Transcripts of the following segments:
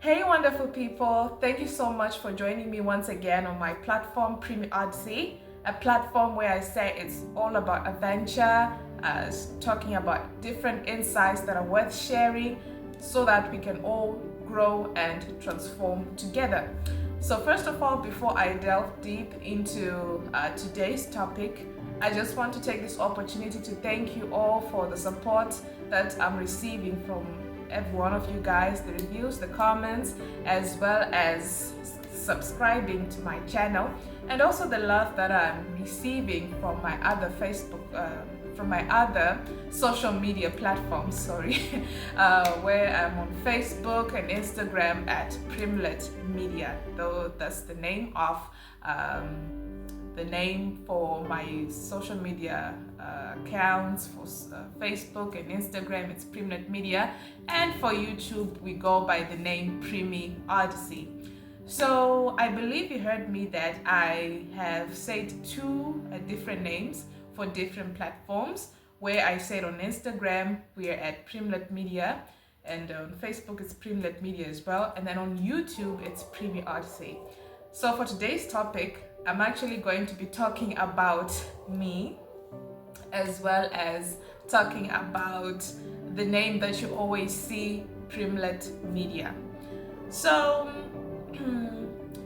Hey wonderful people, thank you so much for joining me once again on my platform Primy Odyssey, a platform where I say it's all about adventure, talking about different insights that are worth sharing so that we can all grow and transform together. So first of all, before I delve deep into today's topic, I just want to take this opportunity to thank you all for the support that I'm receiving from every one of you guys, the reviews, the comments, as well as subscribing to my channel, and also the love that I'm receiving from my other from my other social media platforms, where I'm on Facebook and Instagram at Primlet Media, though that's the name of for my social media accounts. For Facebook and Instagram, it's Primlet Media, and for YouTube we go by the name Primy Odyssey. So I believe you heard me that I have said two different names for different platforms, where I said on Instagram we are at Primlet Media, and on Facebook it's Primlet Media as well, and then on YouTube it's Primy Odyssey. So for today's topic, I'm actually going to be talking about me, as well as talking about the name that you always see, Primlet Media. So,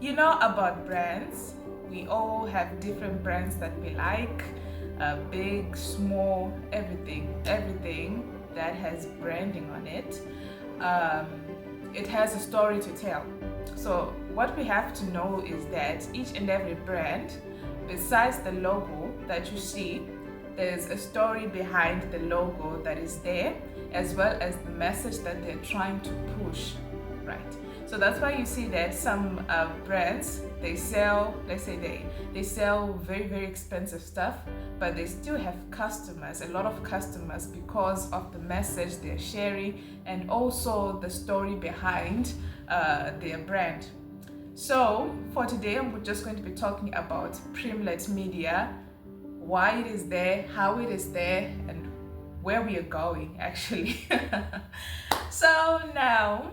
you know about brands. We all have different brands that we like, big, small, everything that has branding on it. It has a story to tell. So what we have to know is that each and every brand, besides the logo that you see, there's a story behind the logo that is there, as well as the message that they're trying to push, right? So that's why you see that some brands, they sell, let's say they sell very, very expensive stuff, but they still have customers, a lot of customers, because of the message they're sharing and also the story behind their brand. So for today, I'm just going to be talking about Primlet Media, why it is there, how it is there, and where we are going actually. So now,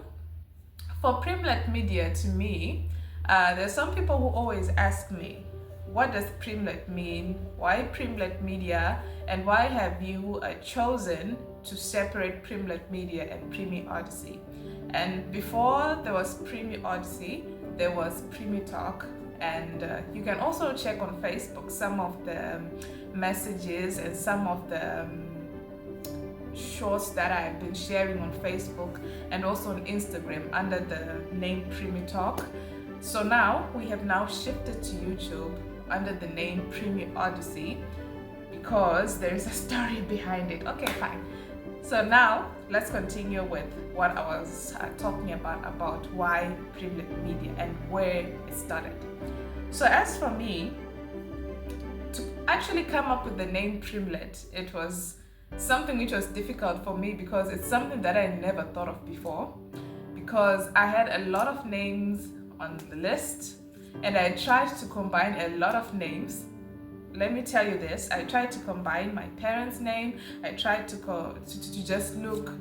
for Primlet Media, to me, there's some people who always ask me, what does Primlet mean? Why Primlet Media? And why have you chosen to separate Primlet Media and Primy Odyssey? And before there was Primy Odyssey, there was Primy Talk. And you can also check on Facebook some of the messages and some of the shorts that I've been sharing on Facebook and also on Instagram under the name Primy Talk. So now we have now shifted to YouTube under the name Primy Odyssey because there is a story behind it. Okay, fine. So now let's continue with what I was talking about why Primlet Media and where it started. So as for me, to actually come up with the name Primlet, it was something which was difficult for me because it's something that I never thought of before, because I had a lot of names on the list and I tried to combine a lot of names. Let me tell you this, I tried to combine my parents' name, I tried to just look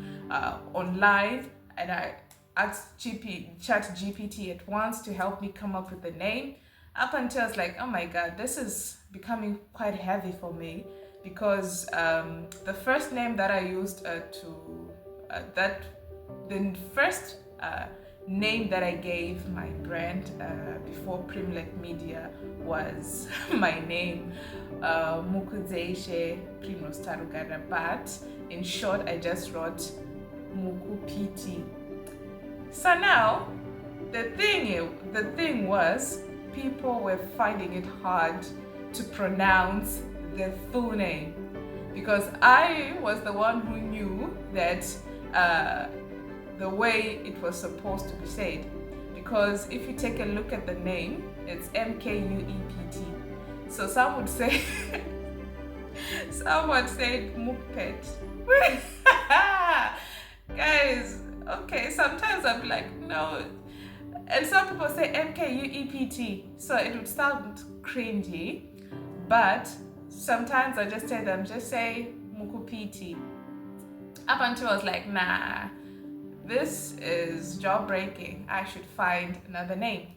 online, and I asked ChatGPT at once to help me come up with the name, up until I was like, oh my god, this is becoming quite heavy for me, because the first name that I used name that I gave my brand before Primlet Media was my name, Mukuzeshe Primostarugada, but in short I just wrote Mukupiti. So now the thing was, people were finding it hard to pronounce the full name, because I was the one who knew that the way it was supposed to be said. Because if you take a look at the name, it's Mkuepet. So some would say Mukpet. Guys, okay, sometimes I'm like, no. And some people say Mkuepet, so it would sound cringy, but sometimes I just tell them, just say Mukupiti. Up until I was like, nah, this is jaw-breaking. I should find another name.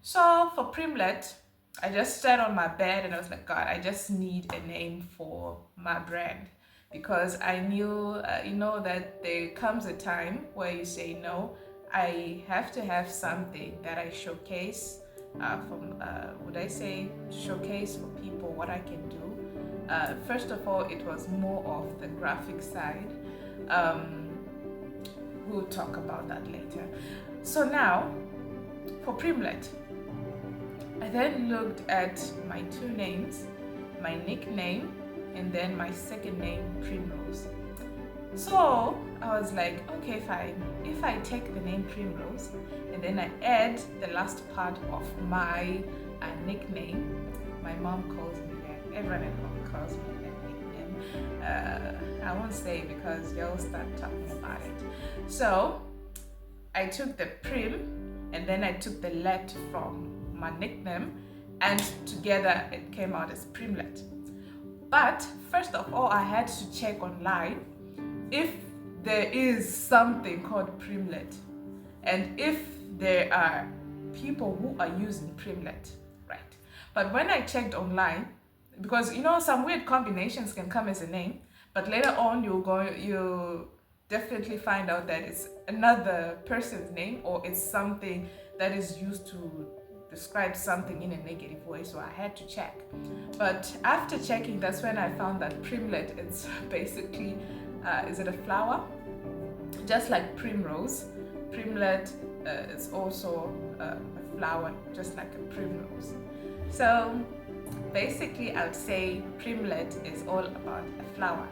So for Primlet, I just sat on my bed and I was like, God, I just need a name for my brand, because I knew, that there comes a time where you say, no, I have to have something that I showcase showcase for people what I can do. First of all, it was more of the graphic side. We'll talk about that later. So now, for Primlet, I then looked at my two names, my nickname, and then my second name, Primrose. So I was like, okay, fine. If I take the name Primrose and then I add the last part of my nickname, my mom calls me that. Everyone at home calls me that nickname. I won't say because you'll start talking about it. So I took the Prim and then I took the let from my nickname, and together it came out as Primlet. But first of all, I had to check online if there is something called Primlet and if there are people who are using Primlet, right? But when I checked online, because some weird combinations can come as a name, but later on you'll definitely find out that it's another person's name, or it's something that is used to describe something in a negative way. So I had to check. But after checking, that's when I found that Primlet, it's basically is it a flower? Just like Primrose, Primlet is also a flower, just like a primrose. So basically, I would say Primlet is all about a flower,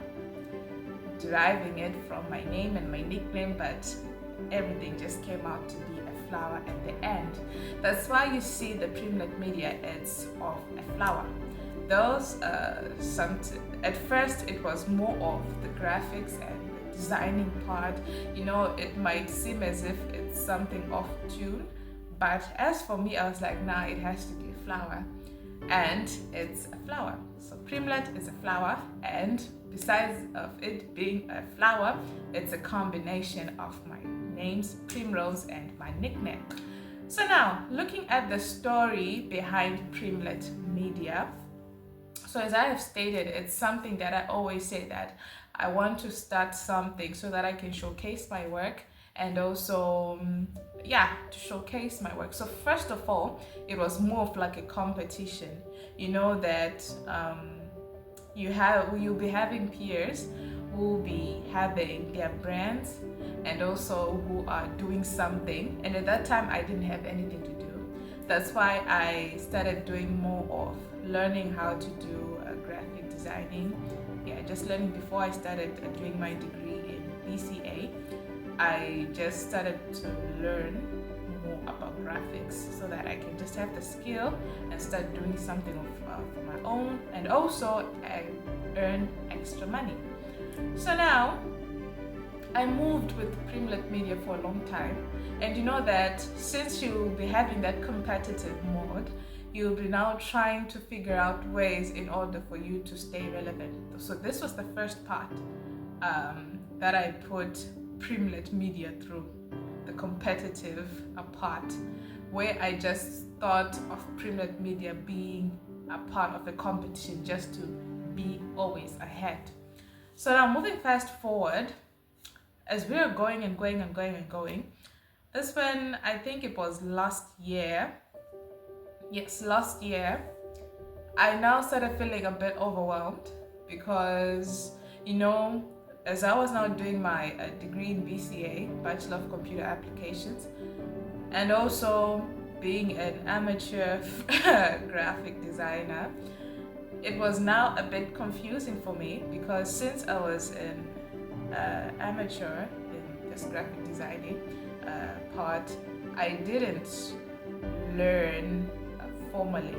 deriving it from my name and my nickname, but everything just came out to be a flower at the end. That's why you see the Primlet Media ads of a flower. Those at first it was more of the graphics and the designing part. It might seem as if it's something off tune, but as for me, I was like, nah, it has to be a flower, and it's a flower. So Primlet is a flower, and besides of it being a flower, it's a combination of my names, Primrose, and my nickname. So now, looking at the story behind Primlet Media, so as I have stated, it's something that I always say that I want to start something so that I can showcase my work, and also, to showcase my work. So first of all, it was more of like a competition. That you'll be having peers who will be having their brands and also who are doing something. And at that time, I didn't have anything to do. That's why I started doing more of learning how to do graphic designing. Just learning before I started doing my degree in BCA. I just started to learn more about graphics so that I can just have the skill and start doing something for my own, and also earn extra money. So now I moved with Primlet Media for a long time, and you know that since you'll be having that competitive mode, you'll be now trying to figure out ways in order for you to stay relevant. So this was the first part that I put Primlet Media through, the competitive part, where I just thought of Primlet Media being a part of the competition just to be always ahead. So now moving fast forward, as we are going and going and going and going, that's when I think it was last year, I now started feeling a bit overwhelmed because, as I was now doing my degree in BCA, Bachelor of Computer Applications, and also being an amateur graphic designer, it was now a bit confusing for me, because since I was an amateur in this graphic designing part, I didn't learn formally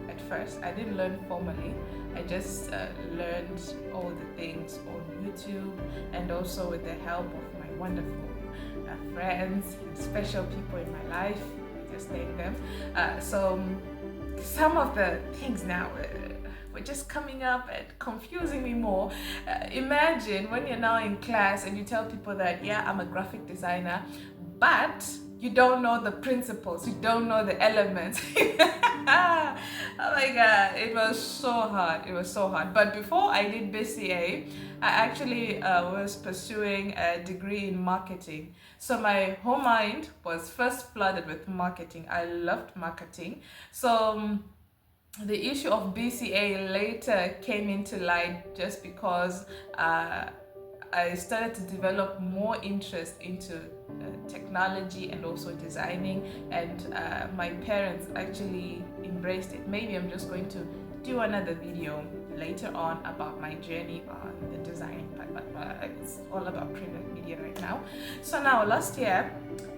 at first. I didn't learn formally. I just learned all the things on YouTube, and also with the help of my wonderful friends and special people in my life. I just thank them. So some of the things now, were just coming up and confusing me more. Imagine when you're now in class and you tell people that, yeah, I'm a graphic designer, but you don't know the principles, you don't know the elements. Oh my God, it was so hard. It was so hard. But before I did BCA, I actually was pursuing a degree in marketing. So my whole mind was first flooded with marketing. I loved marketing. So the issue of BCA later came into light just because I started to develop more interest into technology and also designing, and my parents actually embraced it. Maybe I'm just going to do another video later on about my journey on the designing part, but it's all about Primlet Media right now. So now last year,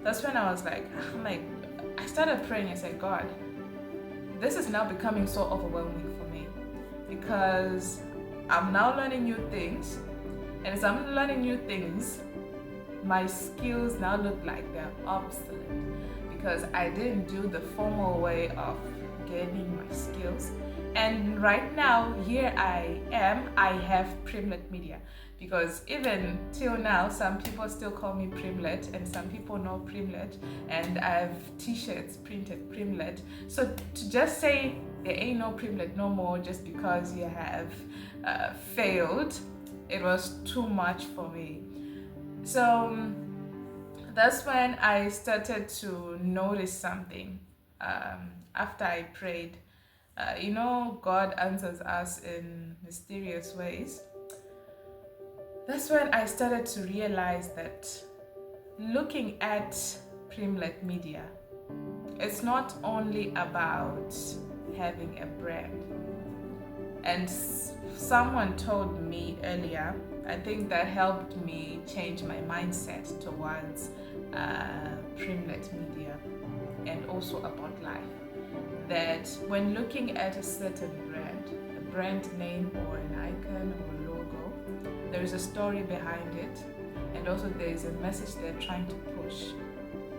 that's when I was like, I started praying. I said, God, this is now becoming so overwhelming for me because I'm now learning new things. And as I'm learning new things, my skills now look like they're obsolete because I didn't do the formal way of gaining my skills. And right now, here I am, I have Primlet Media, because even till now, some people still call me Primlet and some people know Primlet, and I have t-shirts printed Primlet. So to just say there ain't no Primlet no more just because you have failed, it was too much for me. So that's when I started to notice something. After I prayed, God answers us in mysterious ways. That's when I started to realize that looking at Primlet Media, it's not only about having a brand. And someone told me earlier, I think that helped me change my mindset towards Primlet Media and also about life. That when looking at a certain brand, a brand name or an icon or logo, there is a story behind it, and also there is a message they're trying to push,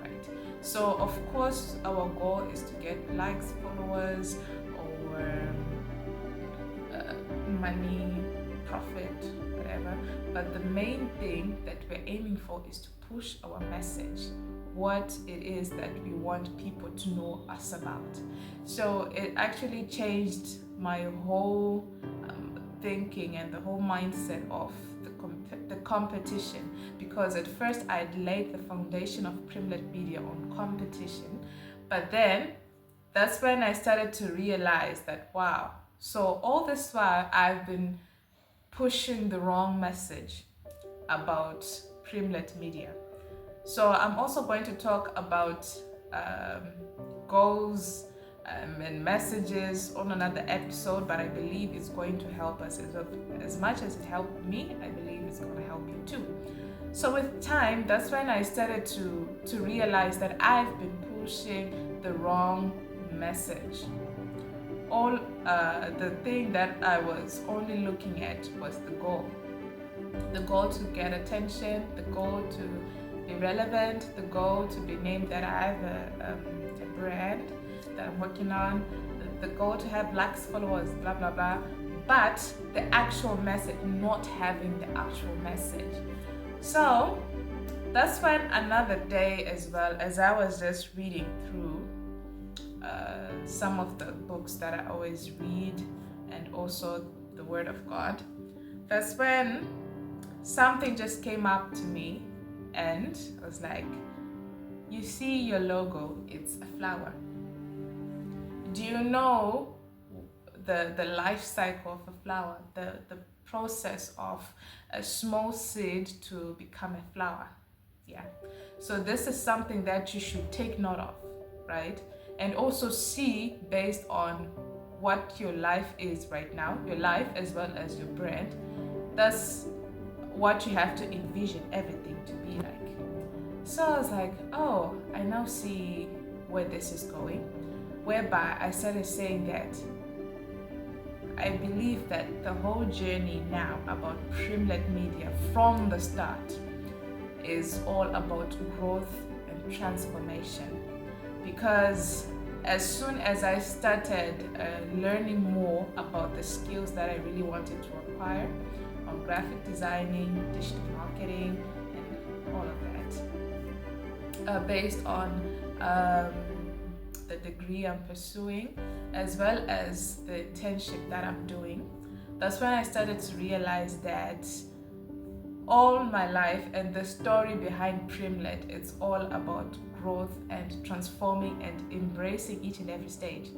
right? So of course our goal is to get likes, followers, or money, profit, whatever. But the main thing that we're aiming for is to push our message, what it is that we want people to know us about. So it actually changed my whole thinking and the whole mindset of the competition, because at first I'd laid the foundation of Primlet Media on competition, but then that's when I started to realize that, wow, so all this while I've been pushing the wrong message about Primlet Media. So I'm also going to talk about goals and messages on another episode, but I believe it's going to help us as much as it helped me. I believe it's going to help you too. So with time, that's when I started to realize that I've been pushing the wrong message. All the thing that I was only looking at was the goal to get attention, the goal to be relevant, the goal to be named that I have a brand that I'm working on, the goal to have likes, followers, blah blah blah, but the actual message, not having the actual message. So that's when another day, as well, as I was just reading through some of the books that I always read and also the Word of God, that's when something just came up to me and I was like, you see your logo, it's a flower. Do you know the life cycle of a flower, the process of a small seed to become a flower? Yeah. So this is something that you should take note of, right? And also see based on what your life is right now, your life as well as your brand. That's what you have to envision everything to be like. So I was like, oh, I now see where this is going, whereby I started saying that I believe that the whole journey now about Primlet Media from the start is all about growth and transformation. Because as soon as I started learning more about the skills that I really wanted to acquire on graphic designing, digital marketing, and all of that, based on the degree I'm pursuing, as well as the internship that I'm doing, that's when I started to realize that all my life and the story behind Primlet, it's all about growth and transforming and embracing each and every stage.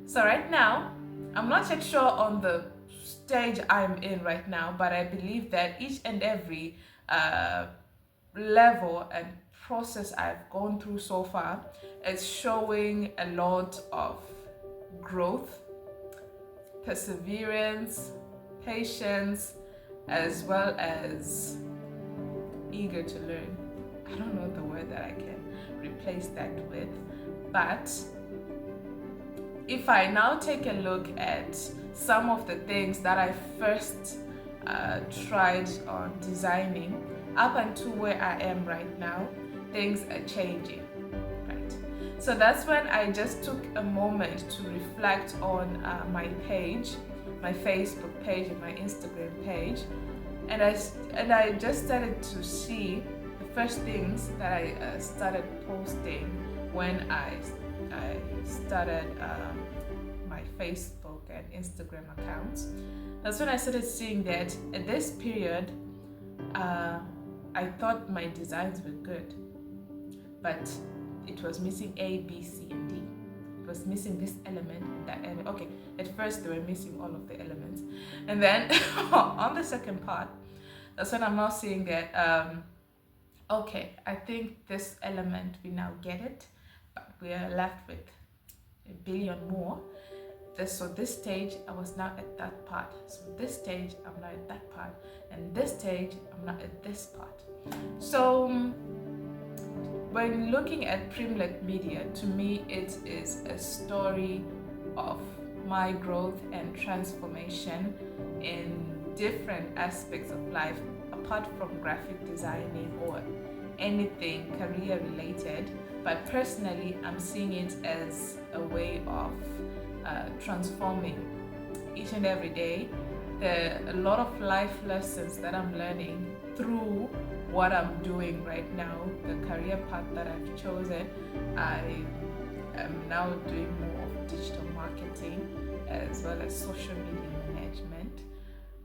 So right now, I'm not yet sure on the stage I'm in right now, but I believe that each and every level and process I've gone through so far is showing a lot of growth, perseverance, patience, as well as eager to learn. I don't know the word that I can replace that with, but if I now take a look at some of the things that I first tried on designing up until where I am right now, things are changing, right? So that's when I just took a moment to reflect on my page, my Facebook page and my Instagram page, and I just started to see the first things that I started posting when I started my Facebook and Instagram accounts. That's when I started seeing that at this period I thought my designs were good, but it was missing A, B, C, and D. It was missing this element and that element. Okay, at first they were missing all of the elements, and then on the second part, that's when I'm now seeing that okay, I think this element, we now get it, but we are left with a billion more. So this stage, I was now at that part. So this stage, I'm now at that part, and this stage, I'm now at this part. So when looking at Primlet Media, to me, it is a story of my growth and transformation in different aspects of life, apart from graphic designing or anything career related. But personally, I'm seeing it as a way of transforming each and every day. There are a lot of life lessons that I'm learning through what I'm doing right now, the career path that I've chosen. I am now doing more of digital marketing as well as social media management.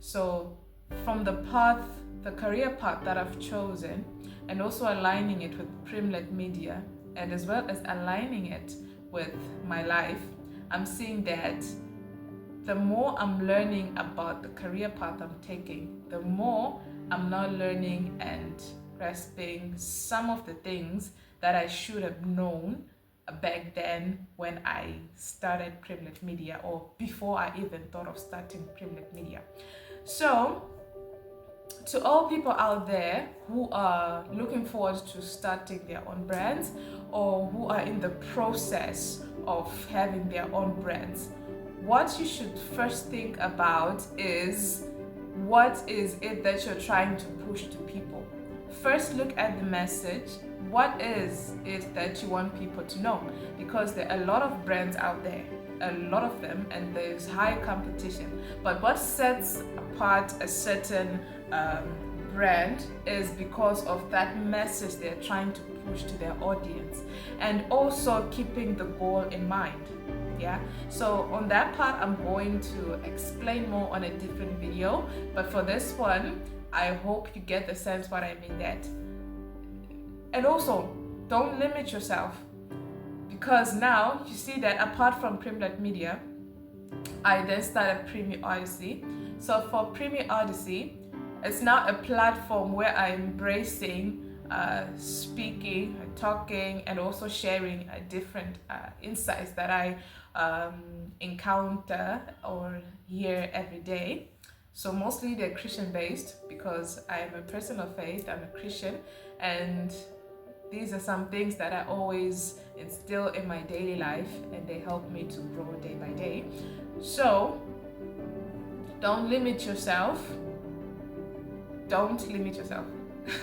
So from the career path that I've chosen, and also aligning it with Primlet Media, and as well as aligning it with my life, I'm seeing that the more I'm learning about the career path I'm taking, the more I'm now learning and grasping some of the things that I should have known back then when I started Primlet Media, or before I even thought of starting Primlet Media. So to all people out there who are looking forward to starting their own brands, or who are in the process of having their own brands, what you should first think about is, what is it that you're trying to push to people? First, look at the message. What is it that you want people to know? Because there are a lot of brands out there, a lot of them, and there's high competition. But what sets apart a certain brand is because of that message they're trying to push to their audience, and also keeping the goal in mind. Yeah, so on that part I'm going to explain more on a different video, but for this one I hope you get the sense what I mean that. And also, don't limit yourself, because now you see that apart from Primlet Media, I then started Primy Odyssey. So for Primy Odyssey, it's now a platform where I'm embracing speaking, talking, and also sharing different insights that I encounter or hear every day. So mostly they're Christian based, because I am a person of faith, I'm a Christian, and these are some things that I always instill in my daily life, and they help me to grow day by day. So don't limit yourself. Don't limit yourself.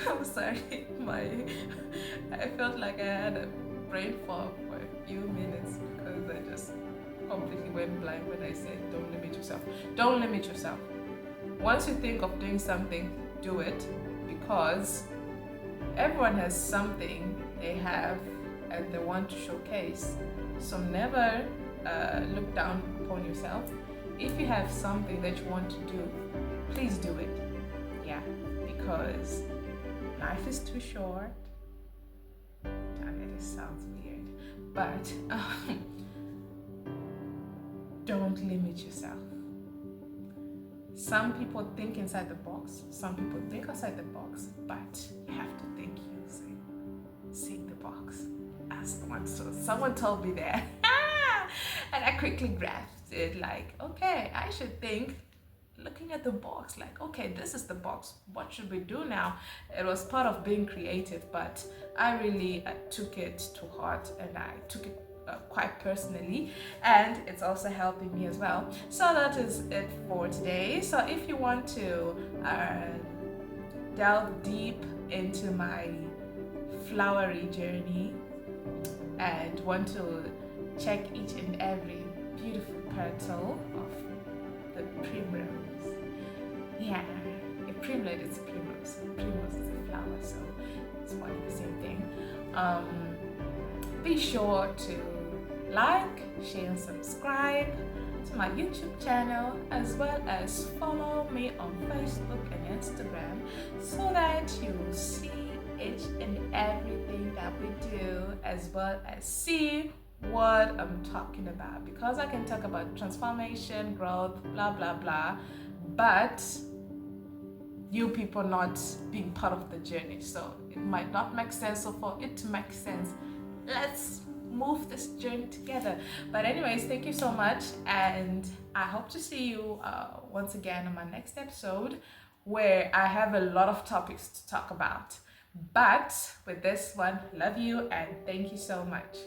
I'm sorry, I felt like I had a brain fog for a few minutes because I just completely went blind when I said don't limit yourself. Don't limit yourself. Once you think of doing something, do it, because everyone has something they have and they want to showcase. So never look down upon yourself. If you have something that you want to do, please do it. Yeah, because life is too short. Damn it, it sounds weird, but don't limit yourself. Some people think inside the box, some people think outside the box, but you have to think using the box as one. So someone told me that, and I quickly grasped it, like, okay, I should think looking at the box, like, okay, this is the box, what should we do now? It was part of being creative, but I really took it to heart, and I took it quite personally, and it's also helping me as well. So that is it for today. So if you want to delve deep into my flowery journey and want to check each and every beautiful petal of the primrose, yeah, a primlet is a primrose, primrose is a flower, so it's one and the same thing. Be sure to like, share and subscribe to my YouTube channel, as well as follow me on Facebook and Instagram, so that you will see each and everything that we do, as well as see what I'm talking about, because I can talk about transformation, growth, blah blah blah, but you people not being part of the journey, so it might not make sense. So for it to make sense, let's move this journey together. But anyways, thank you so much, and I hope to see you once again on my next episode, where I have a lot of topics to talk about. But with this one, love you and thank you so much.